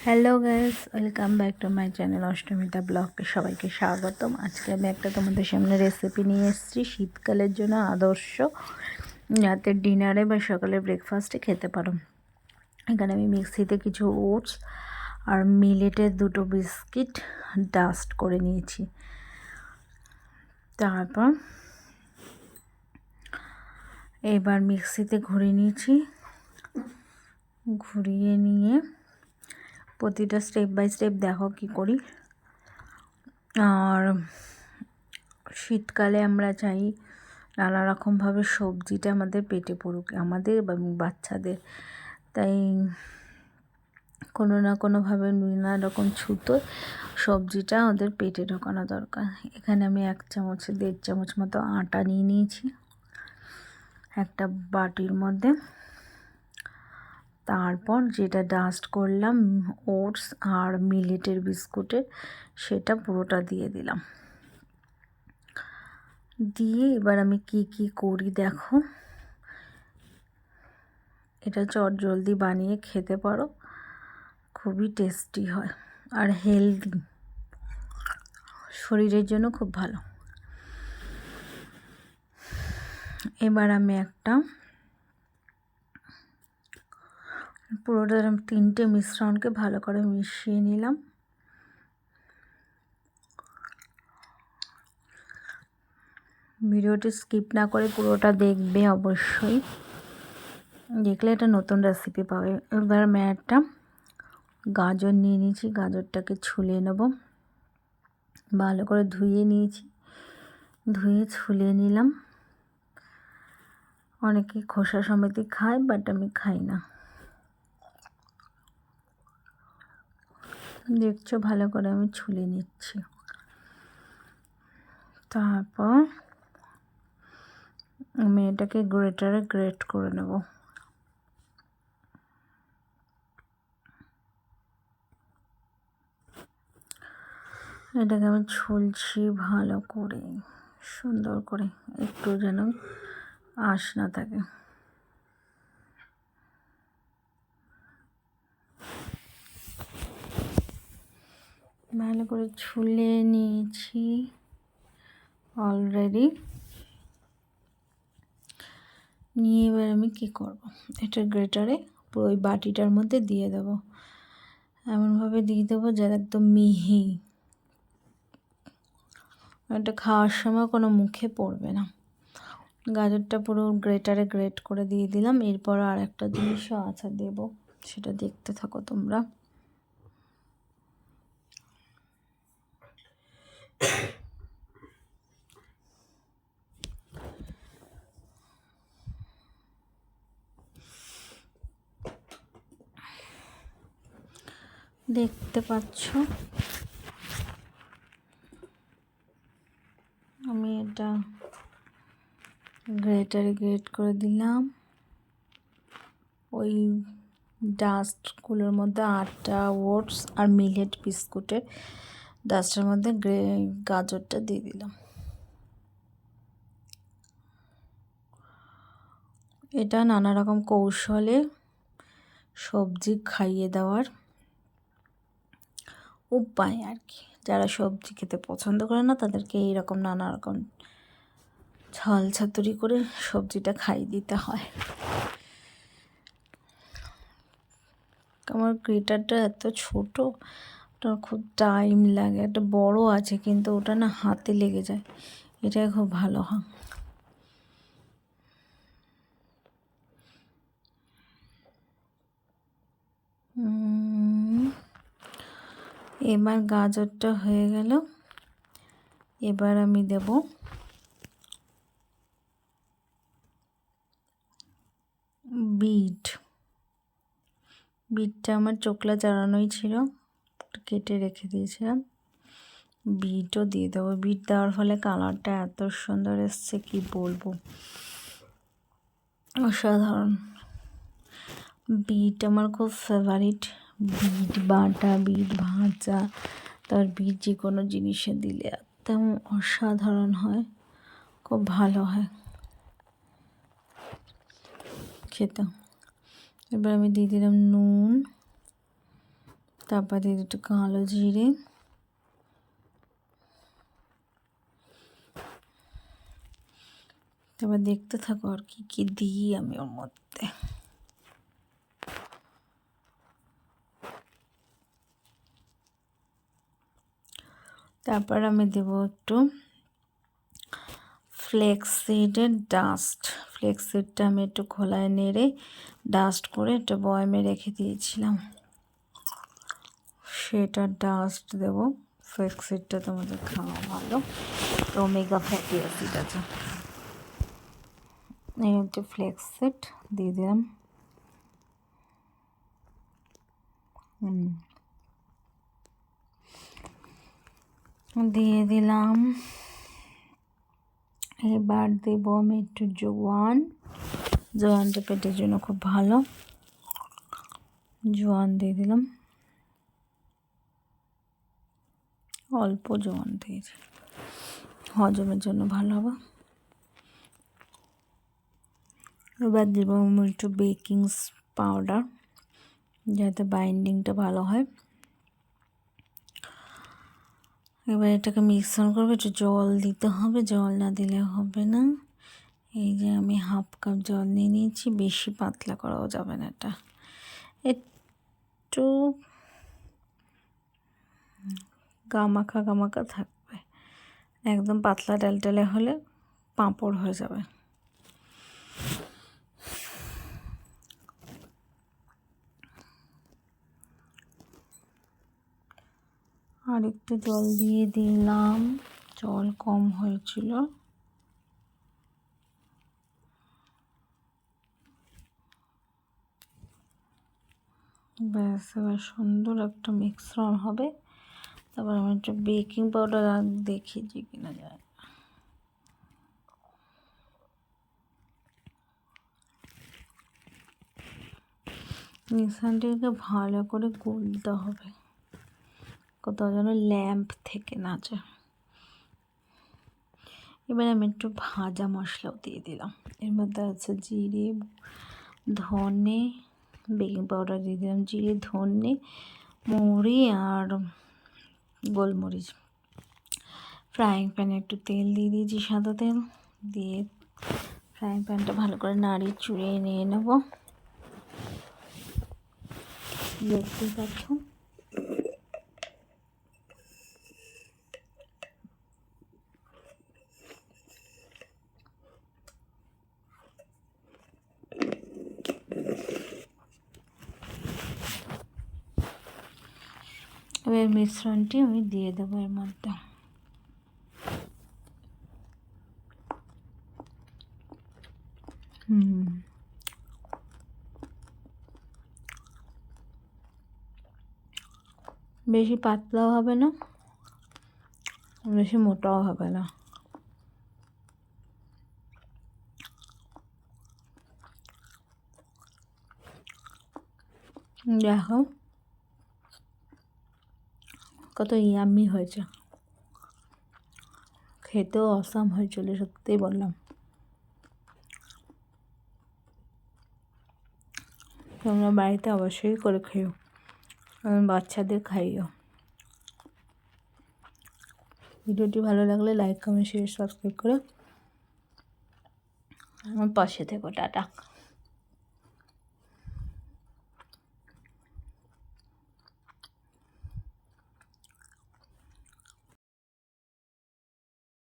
Hello guys, welcome back to my channel Ashtamita ব্লগকে সবাইকে স্বাগতম। আজকে আমি একটা তোমাদের সামনে রেসিপি নিয়ে এসেছি শীতকালের জন্য আদর্শ, রাতের ডিনারে বা সকালে ব্রেকফাস্টে খেতে পারো। এখানে আমি মিক্সিতে কিছু ওটস আর মিলেটের দুটো বিস্কিট ডাস্ট করে নিয়েছি। তারপর এবার মিক্সিতে ঘুরিয়ে নিয়েছি, ঘুরিয়ে নিয়ে প্রতিটা স্টেপ বাই স্টেপ দেখো কি করি। আর শীতকালে আমরা চাই নানা রকমভাবে সবজিটা আমাদের পেটে পড়ুক, আমাদের বা বাচ্চাদের। তাই কোনো না কোনোভাবে নানা রকম ছুতো সবজিটা ওদের পেটে ঢোকানো দরকার। এখানে আমি 1-1.5 চামচ মতো আটা নিয়ে নিয়েছি একটা বাটির মধ্যে। তারপর যেটা ডাস্ট করলাম ওটস আর মিলেটের বিস্কুটের, সেটা পুরোটা দিয়ে দিলাম। দিয়ে এবার আমি কি করি দেখো। এটা চটজলদি বানিয়ে খেতে পারো, খুবই টেস্টি হয় আর হেলদি, শরীরের জন্য খুব ভালো। এবার আমি পুরোটা 3টে মিশ্রণকে ভালো করে মিশিয়ে নিলাম। ভিডিওটি স্কিপ না করে পুরোটা দেখবে অবশ্যই, দেখলে এটা নতুন রেসিপি পাবে। এবার আমি একটা গাজর নিয়ে নিয়েছি, গাজরটাকে ছুলে নেব। ভালো করে ধুয়ে নিয়েছি, ধুয়ে ছুলে নিলাম। অনেকে খোসা সমেতই খায়, বাট আমি খাই না। দেখছো ভালো করে আমি ছুলে নিচ্ছি। তারপর আমি এটাকে গ্রেটারে গ্রেট করে নেব। এটাকে আমি ছুলছি ভালো করে, সুন্দর করে, একটু যেন আঁশ না থাকে। ভালো করে ছুলে নিয়েছি অলরেডি। নিয়ে এবার আমি কী করব, এটা গ্রেটারে পুরো ওই বাটিটার মধ্যে দিয়ে দেব। এমনভাবে দিয়ে দেবো যাতে একদম মিহি, এটা খাওয়ার সময় কোনো মুখে পড়বে না। গাজরটা পুরো গ্রেটারে গ্রেট করে দিয়ে দিলাম। এরপর আর একটা জিনিসও আছে দেব, সেটা দেখতে থাকো তোমরা। দেখতে পাচ্ছ আমি এটা গ্রেটারে গ্রেট করে দিলাম। ওই ডাস্টগুলোর মধ্যে আটা, ওটস আর মিলেট বিস্কুটের ডাস্টের মধ্যে গাজরটা দিয়ে দিলাম। এটা নানা রকম কৌশলে সবজি খাইয়ে দেওয়ার উপায় আর কি। যারা সবজি খেতে পছন্দ করে না তাদেরকে এইরকম নানা রকম ছল ছাতুরি করে সবজিটা খাইয়ে দিতে হয়। আমার গ্রেটারটা এত ছোট, ওটা খুব টাইম লাগে। একটা বড় আছে কিন্তু ওটা না হাতে লেগে যায়, এটাই খুব ভালো হয়। এবার গাজরটা হয়ে গেল। এবার আমি দেব বিটটা আমার চোকলা চালানোই ছিল, কেটে রেখে দিয়েছিলাম। বিটও দিয়ে দেবো। বিট দেওয়ার ফলে কালারটা এত সুন্দর এসছে কি বলবো, অসাধারণ। বিট আমার খুব ফেভারিট। বিট বাটা, বিট ভাজা, তার বিট যে কোনো জিনিসে দিলে একদম অসাধারণ হয়, খুব ভালো হয় খেতে। এবার আমি দিয়ে দিলাম নুন, তারপর দিয়ে একটু কালো জিরে, তারপর দেখতে থাকো আর কি কি দিই আমি ওর মধ্যে। তারপর আমি দেবো একটু ফ্লেক্সিডের ডাস্ট। ফ্লেক্সিডটা আমি একটু খোলায় নেড়ে ডাস্ট করে একটা বয়ামে রেখে দিয়েছিলাম, সেটা ডাস্ট দেবো। ফ্লেক্সিডটা তোমাদের খাওয়া ভালো, ওমেগা ফ্যাটি অ্যাসিড আছে। এই হচ্ছে ফ্লেক্সিড দিয়ে দিলাম। দিয়ে দিলাম। এবার দেবো আমি একটু জোয়ান। জোয়ানটা পেটের জন্য খুব ভালো, জোয়ান দিয়ে দিলাম, অল্প জোয়ান দিয়েছি, হজমের জন্য ভালো হবে। এবার দেবো একটু বেকিং পাউডার, যাতে বাইন্ডিংটা ভালো হয়। এবার এটাকে মিক্সচার করবো, একটু জল দিতে হবে, জল না দিলে হবে না। এই যে আমি 1/2 কাপ জল নিয়ে নিয়েছি, বেশি পাতলা করাও যাবে না, এটা একটু গামাখা গামাখা থাকবে, একদম পাতলা টালটালে হলে পাঁপড় হয়ে যাবে। আর একটু জল দিয়ে দিলাম, জল কম হয়েছিল। ব্যাস, এবার সুন্দর একটা মিশ্রণ হবে। তারপর আমি একটু বেকিং পাউডার দেখিয়েছি কিনা যায়, মিশ্রণটাকে ভালো করে গুলতে হবে, কোথাও যেন ল্যাম্প থেকে না যায়। এবার আমি একটু ভাজা মশলাও দিয়ে দিলাম, এর মধ্যে আছে জিরে, ধনে, বেকিং পাউডার দিয়ে দিলাম, জিরে, ধনে, মৌরি আর গোলমরিচ। ফ্রাইং প্যানে একটু তেল দিয়ে দিয়েছি, সাদা তেল দিয়ে ফ্রাইং প্যানটা ভালো করে নাড়িয়ে চুড়িয়ে নিয়ে নেব। দেখতেই পাচ্ছ এবার মিশ্রণটি আমি দিয়ে দেবো এর মধ্যে। বেশি পাতলাও হবে না, বেশি মোটাও হবে না, দেখো কত ইয়াম্মি হয়েছে, খেতেও অসাম হয়েছিল, সত্যিই বললাম। তোমরা বাড়িতে অবশ্যই করে খেও, বাচ্চাদের খাইও। ভিডিওটি ভালো লাগলে লাইক, কমেন্ট, শেয়ার, সাবস্ক্রাইব করে আমার পাশে থেকো। টাটা।